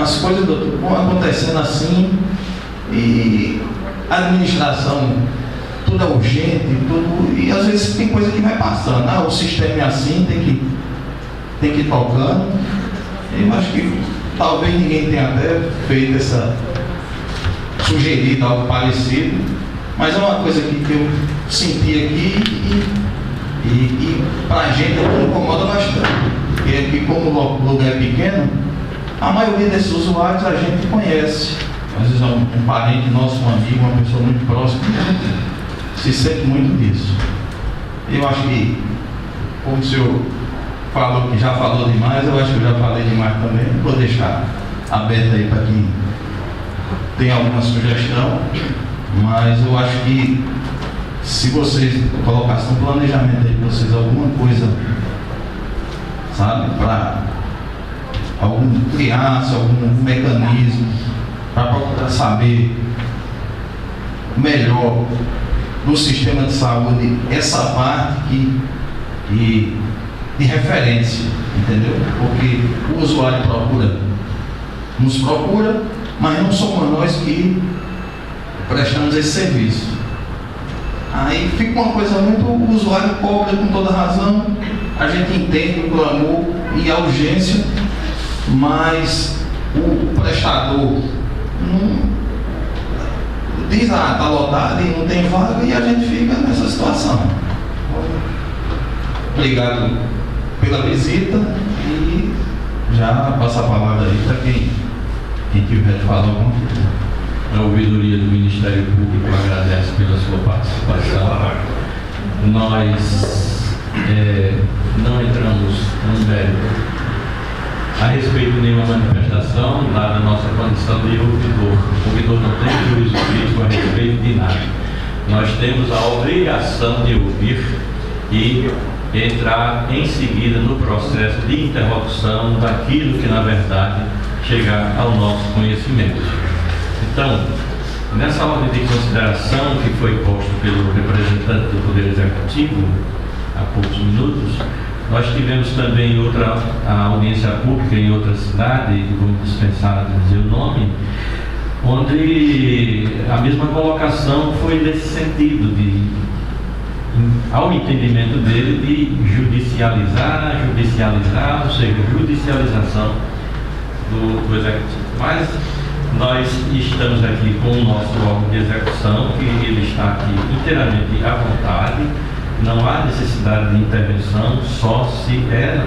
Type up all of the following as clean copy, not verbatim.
as coisas, doutor, vão acontecendo assim, e a administração, tudo é urgente, tudo, e às vezes tem coisa que vai passando. Ah, o sistema é assim, tem que ir tocando. Eu acho que talvez ninguém tenha até feito sugerido algo parecido, mas é uma coisa que eu senti aqui e para a gente aqui incomoda bastante. Porque aqui, como o lugar é pequeno, a maioria desses usuários a gente conhece. Às vezes é um parente nosso, um amigo, uma pessoa muito próxima, a gente se sente muito disso. Eu acho que, como o senhor falou que já falou demais, eu acho que eu já falei demais também. Vou deixar aberto aí para quem tem alguma sugestão, mas eu acho que se vocês colocassem um planejamento aí de vocês, alguma coisa, sabe, para criasse algum mecanismo para procurar saber melhor do sistema de saúde essa parte de referência, entendeu? Porque o usuário nos procura, mas não somos nós que prestamos esse serviço. Aí fica uma coisa muito, o usuário cobra com toda razão, a gente entende o clamor e a urgência, mas o prestador não diz, está lotado e não tem vaga, e a gente fica nessa situação. Obrigado pela visita e já passa a palavra aí para quem tiver de falar alguma coisa. A ouvidoria do Ministério Público agradece pela sua participação. Nós não entramos no mérito a respeito de nenhuma manifestação, dada a nossa condição de ouvidor. O ouvidor não tem juízo crítico a respeito de nada. Nós temos a obrigação de ouvir e entrar em seguida no processo de interrupção daquilo que, na verdade, chegar ao nosso conhecimento. Então, nessa ordem de consideração que foi posta pelo representante do Poder Executivo há poucos minutos, nós tivemos também a audiência pública em outra cidade, vou dispensar a dizer o nome, onde a mesma colocação foi nesse sentido, ao entendimento dele, de judicializar, ou seja, judicialização do Executivo. Mas nós estamos aqui com o nosso órgão de execução, que ele está aqui inteiramente à vontade. Não há necessidade de intervenção, só se a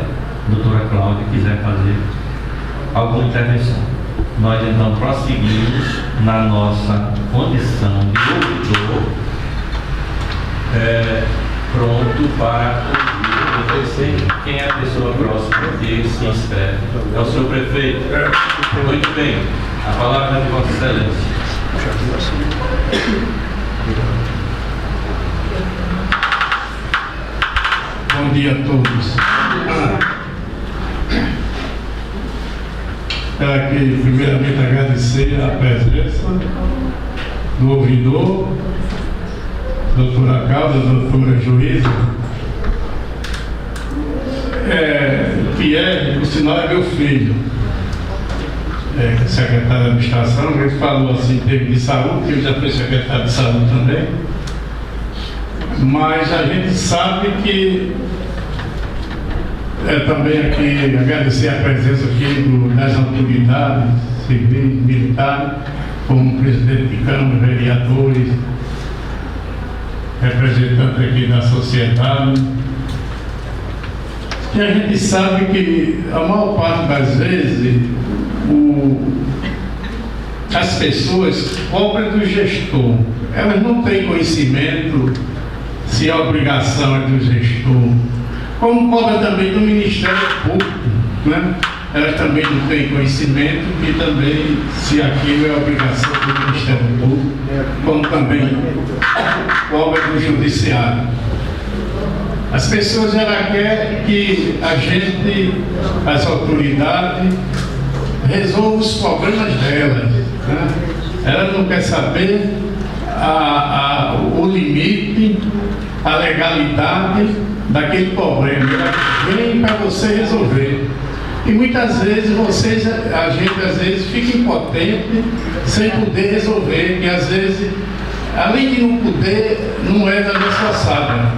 doutora Cláudia quiser fazer alguma intervenção. Nós então prosseguimos na nossa condição de ouvidor, pronto para ouvir. Quem é a pessoa próxima que se inscreve? É o senhor prefeito? Muito bem, a palavra é de Vossa Excelência. Bom dia a todos. Quero aqui primeiramente agradecer a presença do ouvidor, doutora Cláudia, doutora juíza, que por sinal é meu filho, secretário de administração. Ele falou assim, teve de saúde, que ele já foi secretário de saúde também. Mas a gente sabe que também aqui agradecer a presença aqui das autoridades civis, militares, como presidente de Câmara, vereadores, representantes aqui da sociedade. E a gente sabe que a maior parte das vezes as pessoas cobram do gestor, elas não têm conhecimento se a obrigação é do gestor, como cobra também do Ministério Público, né? Elas também não têm conhecimento que também se aquilo é obrigação do Ministério Público, como também cobra do Judiciário. As pessoas elas querem que a gente, as autoridades, resolvam os problemas delas, né? Elas não querem saber o limite, a legalidade daquele problema. Ela vem para você resolver. E muitas vezes a gente às vezes fica impotente sem poder resolver, e às vezes, além de não poder, não é da nossa alçada.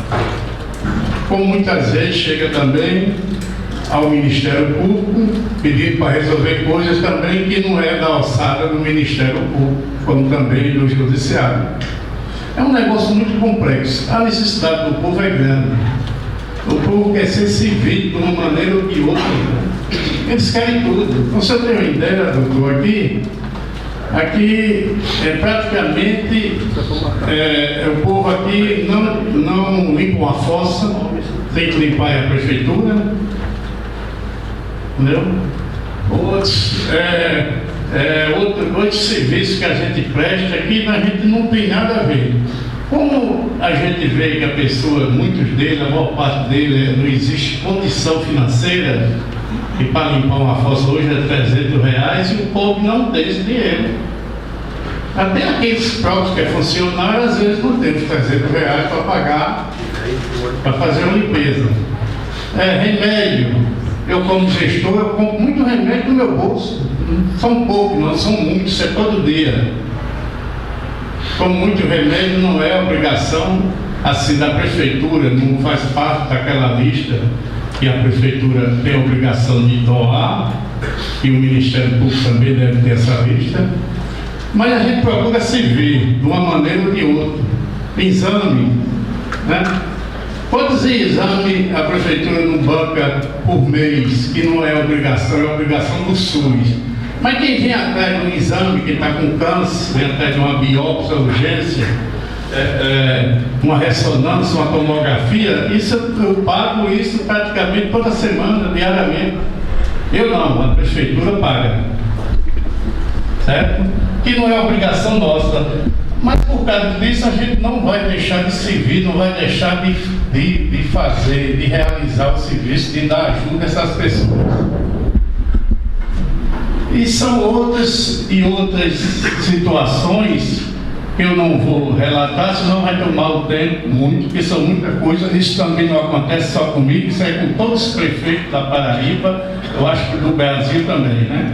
Como muitas vezes chega também ao Ministério Público pedindo para resolver coisas também que não é da alçada do Ministério Público, como também do Judiciário. É um negócio muito complexo. A necessidade do povo é grande. O povo quer ser servido de uma maneira ou de outra. Eles querem tudo. Então, se eu tenho uma ideia, doutor, aqui praticamente o povo aqui não limpa uma fossa, tem que limpar a prefeitura, entendeu? Outros serviços que a gente presta aqui, a gente não tem nada a ver. Como a gente vê que a pessoa, muitos deles, a maior parte deles, não existe condição financeira, e para limpar uma fossa hoje é R$300, e o povo não tem esse dinheiro. Até aqueles próprios que é funcionário, às vezes não tem R$300 para pagar, para fazer uma limpeza. Remédio. Eu, como gestor, eu compro muito remédio no meu bolso. São poucos, não são muitos, isso é todo dia. Como muito remédio não é obrigação assim da prefeitura, não faz parte daquela lista que a prefeitura tem a obrigação de doar, e o Ministério Público também deve ter essa lista, mas a gente procura se ver de uma maneira ou de outra. Exame, né? Quantos exames a prefeitura não banca por mês, que não é obrigação, é obrigação do SUS? Mas quem vem atrás de um exame, que está com câncer, vem atrás de uma biópsia, urgência, uma ressonância, uma tomografia, isso eu pago isso praticamente toda semana, diariamente. Eu não, a prefeitura paga. Certo? Que não é obrigação nossa. Mas por causa disso a gente não vai deixar de servir, não vai deixar de fazer, de realizar o serviço, de dar ajuda a essas pessoas. E são outras situações que eu não vou relatar, senão vai tomar o tempo muito, porque são muita coisa. Isso também não acontece só comigo, isso é com todos os prefeitos da Paraíba, eu acho que do Brasil também, né?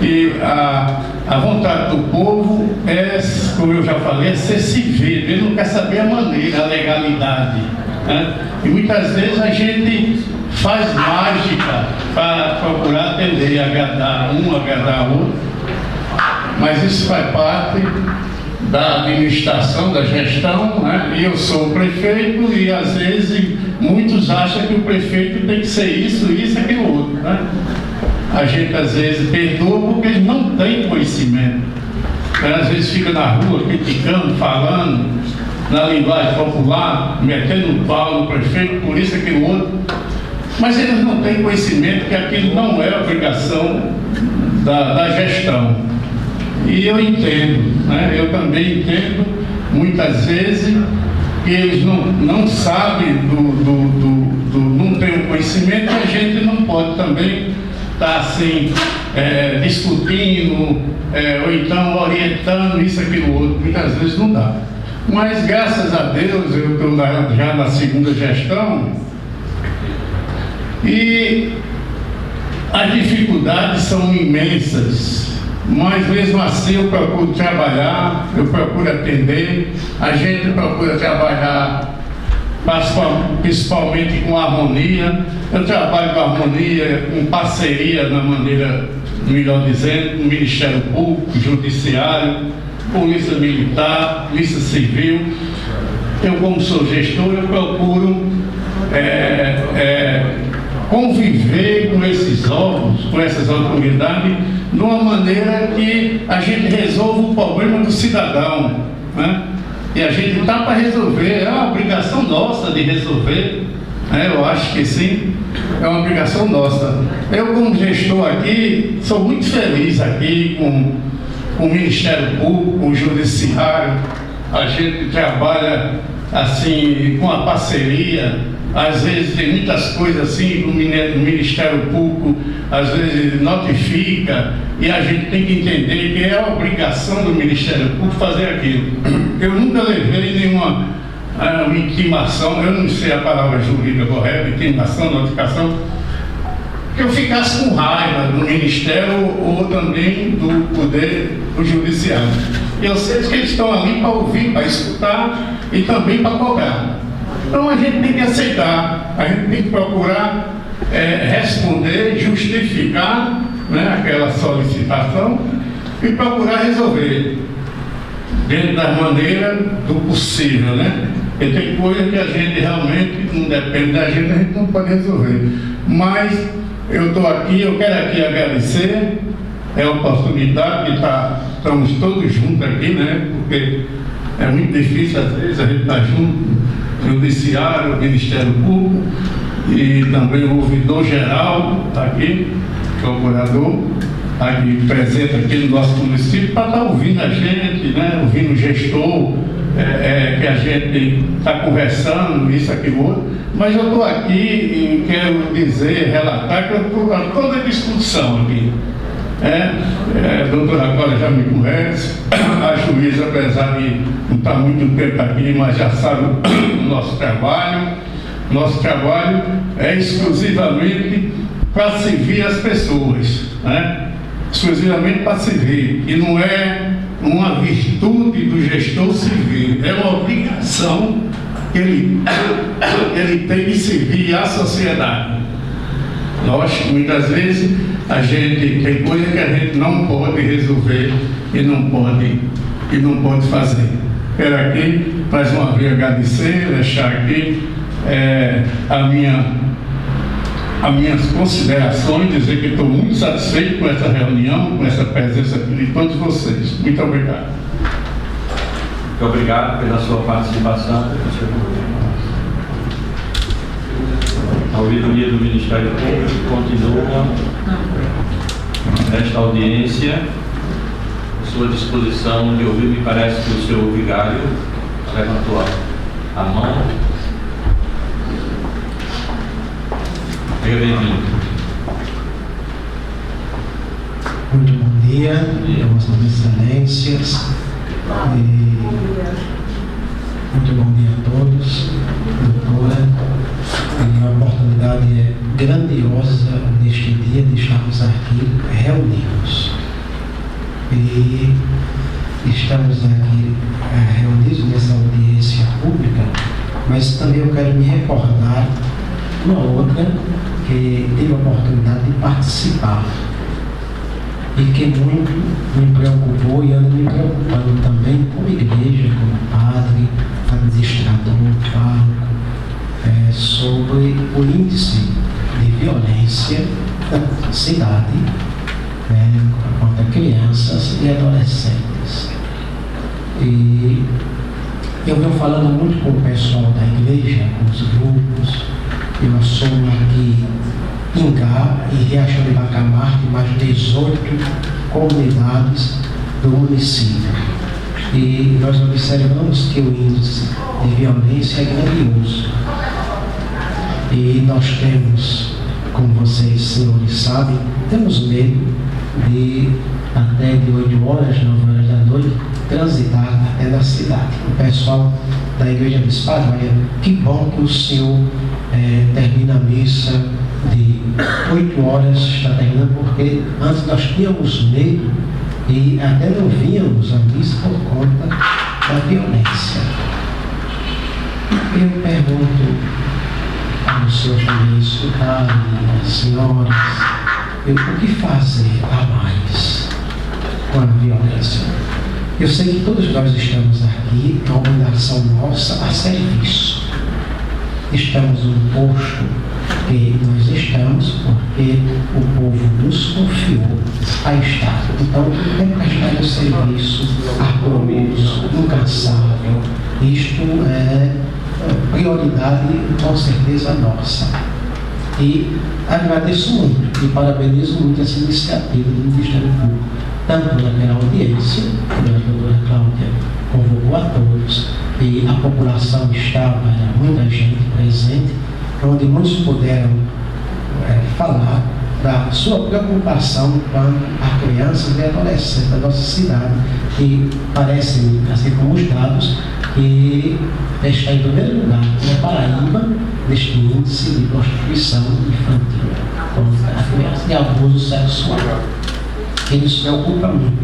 E a vontade do povo é, como eu já falei, é ser civível. Ele não quer saber a maneira, a legalidade, né? E muitas vezes a gente faz mágica para procurar atender, agradar um, agradar outro, mas isso faz parte da administração, da gestão, né? E eu sou o prefeito, e às vezes muitos acham que o prefeito tem que ser isso, aquilo outro, né? A gente às vezes perdoa porque eles não têm conhecimento. Às vezes fica na rua criticando, falando, na linguagem popular, metendo o pau no prefeito, por isso, aquilo outro. Mas eles não têm conhecimento que aquilo não é obrigação da gestão. E eu entendo, né? Eu também entendo, muitas vezes, que eles não sabem, não têm o conhecimento, e a gente não pode também estar assim, discutindo, ou então orientando isso, aquilo, outro. Muitas vezes não dá. Mas, graças a Deus, eu estou já na segunda gestão, e as dificuldades são imensas, mas mesmo assim eu procuro trabalhar, eu procuro atender, a gente procura trabalhar principalmente com harmonia. Eu trabalho com harmonia, com parceria, na maneira, melhor dizendo, com o Ministério Público, Judiciário, Polícia Militar, Polícia Civil. Eu, como sou gestor, eu procuro conviver com esses órgãos, com essas autoridades, de uma maneira que a gente resolva o problema do cidadão, né? E a gente está para resolver, é uma obrigação nossa de resolver, né? Eu acho que sim, é uma obrigação nossa. Eu, como gestor aqui, sou muito feliz aqui com o Ministério Público, com o Judiciário. A gente trabalha assim, com a parceria. Às vezes tem muitas coisas assim, o Ministério Público às vezes notifica, e a gente tem que entender que é a obrigação do Ministério Público fazer aquilo. Eu nunca levei nenhuma intimação, eu não sei a palavra jurídica correta, intimação, notificação, que eu ficasse com raiva do Ministério ou também do Poder Judiciário. Eu sei que eles estão ali para ouvir, para escutar e também para cobrar. Então a gente tem que aceitar, a gente tem que procurar responder, justificar, né, aquela solicitação e procurar resolver dentro da maneira do possível, né? Porque tem coisa que a gente realmente não depende da gente, a gente não pode resolver. Mas eu estou aqui, eu quero aqui agradecer a oportunidade de estamos todos juntos aqui, né? Porque é muito difícil às vezes a gente estar junto, Judiciário, Ministério Público e também o ouvidor geral está aqui, procurador, aqui presente aqui no nosso município, para estar ouvindo a gente, né? Ouvindo o gestor, que a gente está conversando, isso, aquilo, outro. Mas eu estou aqui e quero dizer, relatar que eu estou a toda a discussão aqui. A doutora Cora já me conhece, a juíza, apesar de não estar muito tempo aqui, mas já sabe o nosso trabalho. Nosso trabalho é exclusivamente para servir as pessoas, né? Exclusivamente para servir, e não é uma virtude do gestor servir, é uma obrigação que ele tem de servir à sociedade. Nós, muitas vezes, a gente tem coisa que a gente não pode resolver e não pode fazer. Quero aqui, mais uma vez, agradecer, deixar aqui as minhas considerações, dizer que estou muito satisfeito com essa reunião, com essa presença aqui de todos vocês. Muito obrigado. Muito obrigado pela sua participação. A ouvidoria do Ministério Público continua nesta audiência à sua disposição de ouvir. Me parece que o senhor vigário levantou a mão. Bem-vindo. Muito bom dia, Vossas Excelências. Muito bom dia a todos, doutora. A oportunidade é grandiosa neste dia de estarmos aqui reunidos. E estamos aqui reunidos nessa audiência pública, mas também eu quero me recordar uma outra que tive a oportunidade de participar e que muito me preocupou e anda me preocupando também como igreja, como padre, administrador, pároco, sobre o índice de violência na cidade contra crianças e adolescentes. E eu venho falando muito com o pessoal da igreja, com os grupos. Eu assumo aqui Ingá e Riachão de Bacamarte, mais 18 comunidades do município. E nós observamos que o índice de violência é grandioso. E nós temos, como vocês, senhores, sabem, temos medo de, até de 8 horas, 9 horas da noite, transitar até na cidade. O pessoal da Igreja Bispada, olha, que bom que o senhor termina a missa de 8 horas, está terminando, porque antes nós tínhamos medo e até não víamos a missa por conta da violência. Eu pergunto ao senhor também, escutar as senhoras, o que fazer a mais com a violência? Eu sei que todos nós estamos aqui, a obrigação nossa a serviço. Estamos no posto que nós estamos porque o povo nos confiou a estar. Então, tem que estar no serviço amoroso, incansável. Isto é prioridade, com certeza, nossa. E agradeço muito e parabenizo muito essa iniciativa do Ministério Público, tanto naquela audiência, que a doutora Cláudia convocou a todos, e a população estava, era muita gente presente, onde muitos puderam falar da sua preocupação com a crianças e adolescentes da nossa cidade, que parece, assim como os dados, que está em primeiro lugar na Paraíba neste índice de prostituição infantil. pornográfica e abuso sexual. Ele se preocupa muito.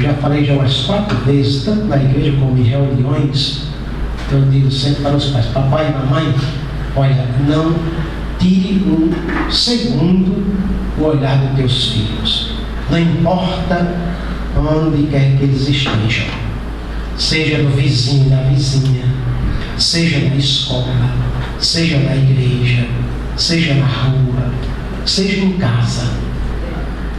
Já falei já umas 4 vezes, tanto na igreja como em reuniões, eu digo sempre para os pais: papai e mamãe, olha, não tire um segundo o olhar dos teus filhos. Não importa onde quer que eles estejam, seja no vizinho, na vizinha, seja na escola, seja na igreja, seja na rua, seja em casa.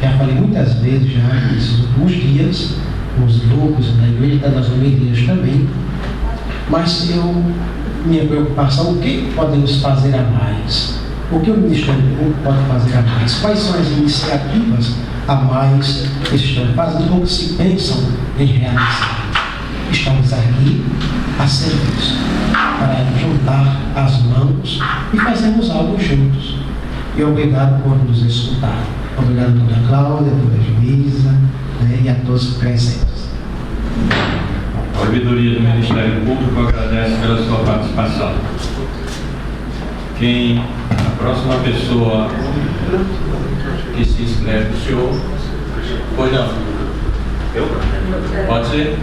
Já falei muitas vezes já nesses últimos dias, nos grupos, na igreja, nas homilias também, mas minha preocupação: o que podemos fazer a mais? O que o Ministério Público pode fazer a mais? Quais são as iniciativas a mais que estão fazendo ou que se pensam em realizar? Estamos aqui a serviço para juntar as mãos e fazermos algo juntos. E obrigado por nos escutar. Obrigado, doutora Cláudia, doutora Juíza, e a todos presentes. A ouvidoria do Ministério Público agradece pela sua participação. A próxima pessoa que se inscreve, o senhor. Pois não? Eu? Pode ser?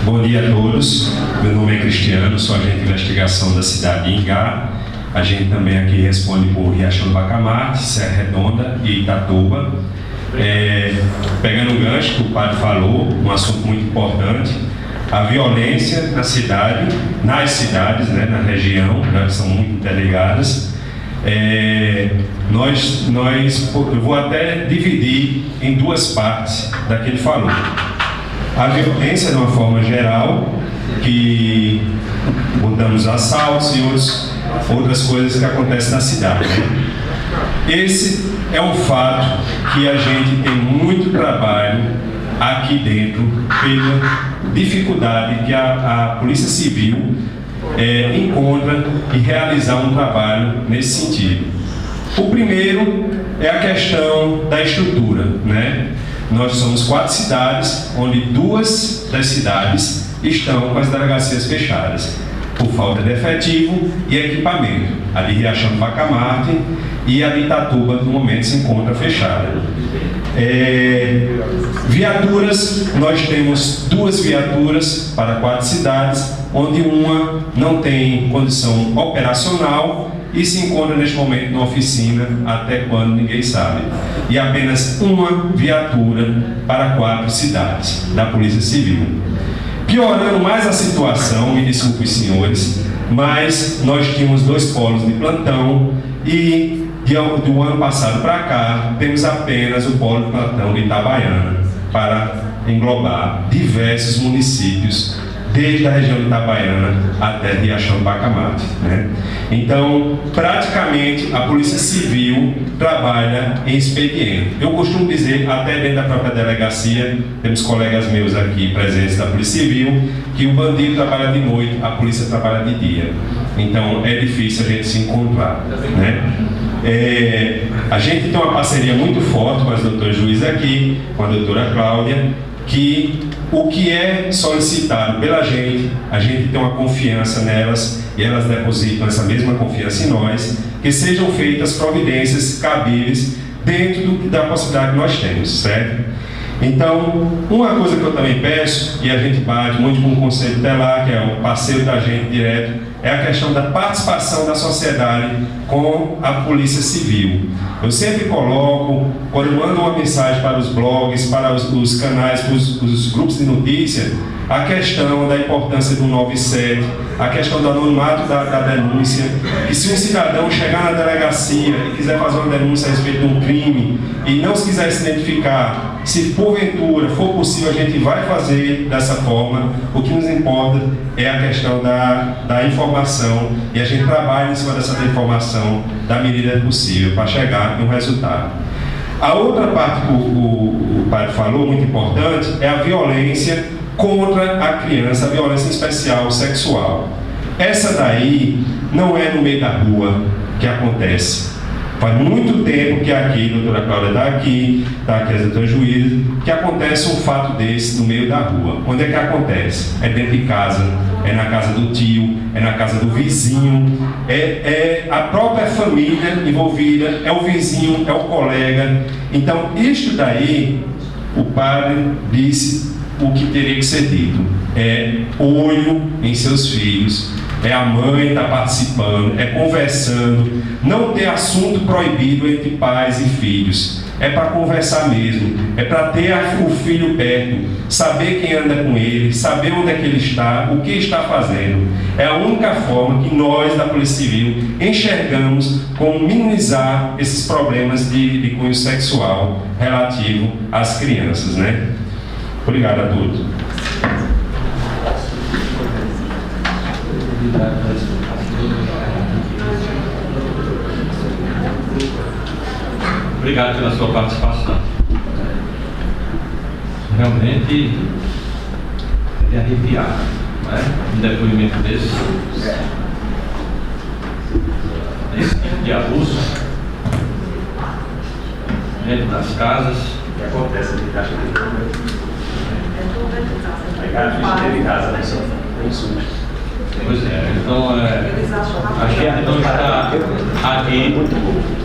Bom dia a todos, meu nome é Cristiano, sou agente de investigação da cidade de Ingá. A gente também aqui responde por Riachão do Bacamarte, Serra Redonda e Itatuba. Pegando o gancho que o padre falou, um assunto muito importante, a violência na cidade, nas cidades, né, na região, né, que são muito interligadas. Eu vou até dividir em 2 partes da que ele falou. A violência de uma forma geral, que botamos assaltos e outras coisas que acontecem na cidade. Esse é um fato que a gente tem muito trabalho aqui dentro pela dificuldade que a Polícia Civil encontra em realizar um trabalho nesse sentido. O primeiro é a questão da estrutura, né? Nós somos 4 cidades, onde 2 das cidades estão com as delegacias fechadas, por falta de efetivo e equipamento. A de Riachão do Bacamarte e a de Itatuba, no momento, se encontra fechada. Viaturas, nós temos 2 viaturas para 4 cidades, onde uma não tem condição operacional e se encontra neste momento na oficina até quando ninguém sabe. E apenas uma viatura para 4 cidades da Polícia Civil. Piorando mais a situação, me desculpe os senhores, mas nós tínhamos 2 polos de plantão e do ano passado para cá temos apenas o polo de plantão de Itabaiana para englobar diversos municípios, desde a região de Itabaiana até Riachão do Bacamarte, né? Então, praticamente, a Polícia Civil trabalha em expediente. Eu costumo dizer, até dentro da própria delegacia, temos colegas meus aqui presentes da Polícia Civil, que o bandido trabalha de noite, a polícia trabalha de dia. Então, é difícil a gente se encontrar, né? A gente tem uma parceria muito forte com as doutoras juízes aqui, com a doutora Cláudia, que o que é solicitado pela gente, a gente tem uma confiança nelas e elas depositam essa mesma confiança em nós, que sejam feitas providências cabíveis dentro da possibilidade que nós temos, certo? Então, uma coisa que eu também peço, e a gente bate muito com o Conselho Tutelar, que é o parceiro da gente direto, é a questão da participação da sociedade com a Polícia Civil. Eu sempre coloco, quando mando uma mensagem para os blogs, para os canais, para os grupos de notícia, a questão da importância do 97, a questão do anonimato da denúncia, que se um cidadão chegar na delegacia e quiser fazer uma denúncia a respeito de um crime e não se quiser se identificar, se porventura for possível, a gente vai fazer dessa forma. O que nos importa é a questão da informação e a gente trabalha em cima dessa informação da medida possível para chegar em um resultado. A outra parte que o padre falou, muito importante, é a violência contra a criança, a violência especial sexual. Essa daí não é no meio da rua que acontece. Faz muito tempo que aqui, a doutora Cláudia está aqui a doutora Juíza, que acontece um fato desse no meio da rua. Onde é que acontece? É dentro de casa, é na casa do tio, é na casa do vizinho, é a própria família envolvida, é o vizinho, é o colega. Então, isto daí, o padre disse o que teria que ser dito. É olho em seus filhos, é a mãe estar participando, é conversando, não ter assunto proibido entre pais e filhos. É para conversar mesmo, é para ter o filho perto, saber quem anda com ele, saber onde é que ele está, o que está fazendo. É a única forma que nós, da Polícia Civil, enxergamos como minimizar esses problemas de cunho sexual relativo às crianças, né? Obrigado a todos. Obrigado pela sua participação. Realmente é arrepiado, não é? Um depoimento desse tipo de abuso dentro das casas. O que acontece de caixa de câmera? A gente teve casa, né? Pois é, então a gente não está aqui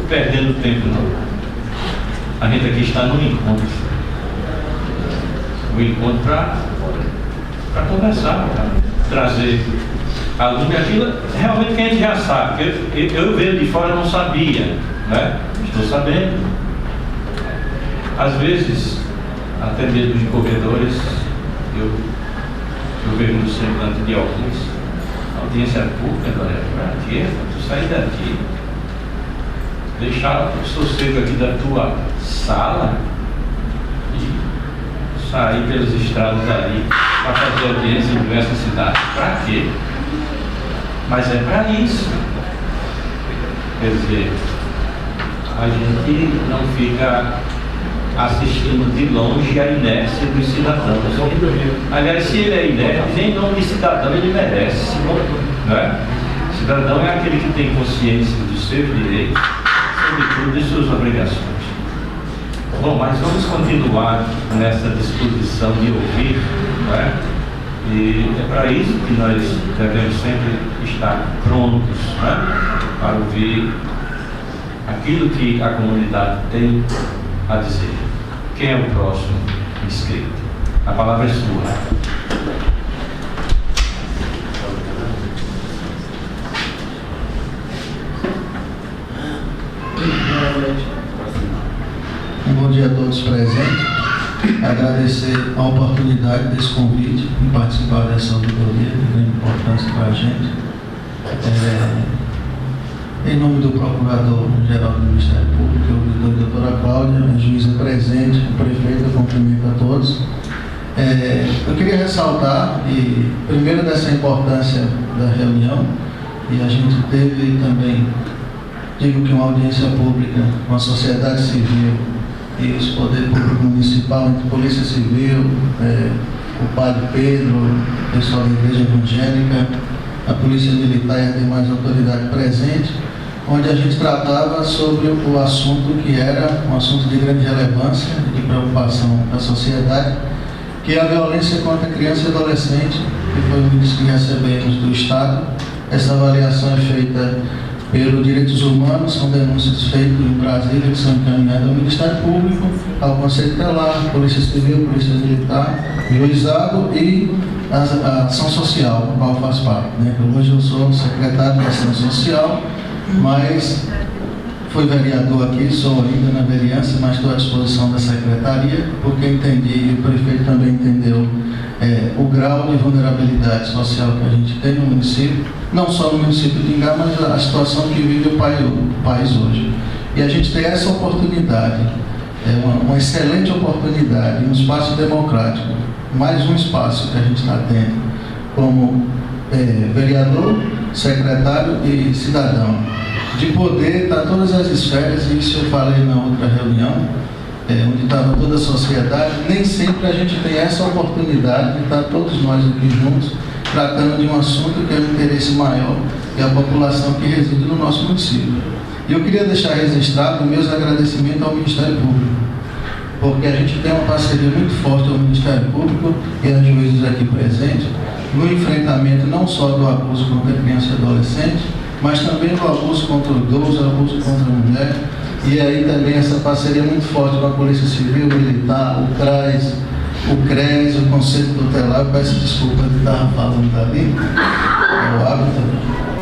perdendo tempo, não. A gente aqui está no encontro. O encontro para conversar, para trazer à lume aquilo realmente que a gente já sabe. Eu vejo de fora, não sabia, né? Estou sabendo. Às vezes, até mesmo de corredores, eu vejo no semblante de alguns. A audiência pública, para ti, tu sair daqui, deixar o sossego aqui da tua sala e sair pelas estradas ali para fazer audiência em diversas cidades. Para quê? Mas é para isso. Quer dizer, a gente não fica assistindo de longe a inércia dos cidadãos. Aliás, se ele é inerte, nem nome de cidadão ele merece, não é? Cidadão é aquele que tem consciência dos seus direitos, sobretudo de suas obrigações. Bom, mas vamos continuar nessa disposição de ouvir, não é? E é para isso que nós devemos sempre estar prontos, não é? Para ouvir aquilo que a comunidade tem a dizer. Quem é o próximo inscrito? A palavra é sua. Bom dia a todos presentes. Agradecer a oportunidade desse convite em participar dessa auditoria, de grande importância para a gente. Em nome do Procurador-Geral do Ministério Público, o ouvidor, doutora Cláudia, a juíza presente, o prefeito, eu cumprimento a todos. Eu queria ressaltar, e primeiro dessa importância da reunião, e a gente teve também, digo que uma audiência pública com a sociedade civil e os poderes públicos municipal, entre Polícia Civil, o Padre Pedro, o pessoal da Igreja Evangélica, a Polícia Militar e a demais autoridades presentes, onde a gente tratava sobre o assunto que era um assunto de grande relevância e de preocupação da sociedade, que é a violência contra criança e adolescente, que foi o índice que recebemos do Estado. Essa avaliação é feita pelo Direitos Humanos, são denúncias feitas em Brasília, que são encaminhadas ao Ministério Público, ao Conselho Tutelar, Polícia Civil, Polícia Militar, Juizado e a Ação Social, a qual faz parte. Hoje eu sou secretário da Ação Social, mas fui vereador aqui, sou ainda na vereança, mas estou à disposição da secretaria, porque entendi, e o prefeito também entendeu, o grau de vulnerabilidade social que a gente tem no município, não só no município de Ingá, mas a situação que vive o país hoje. E a gente tem essa oportunidade, uma excelente oportunidade, um espaço democrático, mais um espaço que a gente está tendo, como vereador, secretário e cidadão, de poder estar todas as esferas, e isso eu falei na outra reunião, onde estava toda a sociedade. Nem sempre a gente tem essa oportunidade de estar todos nós aqui juntos, tratando de um assunto que é um interesse maior, que é a população que reside no nosso município. E eu queria deixar registrado meus agradecimentos ao Ministério Público, porque a gente tem uma parceria muito forte com o Ministério Público e aos juízes aqui presentes, no enfrentamento não só do abuso contra a criança e adolescente, mas também do abuso contra o idoso, abuso contra a mulher, e aí também essa parceria muito forte com a Polícia Civil, Militar, o CRAS, o CRES, o Conselho Tutelar. Eu peço desculpa de estar falando ali, é o hábito.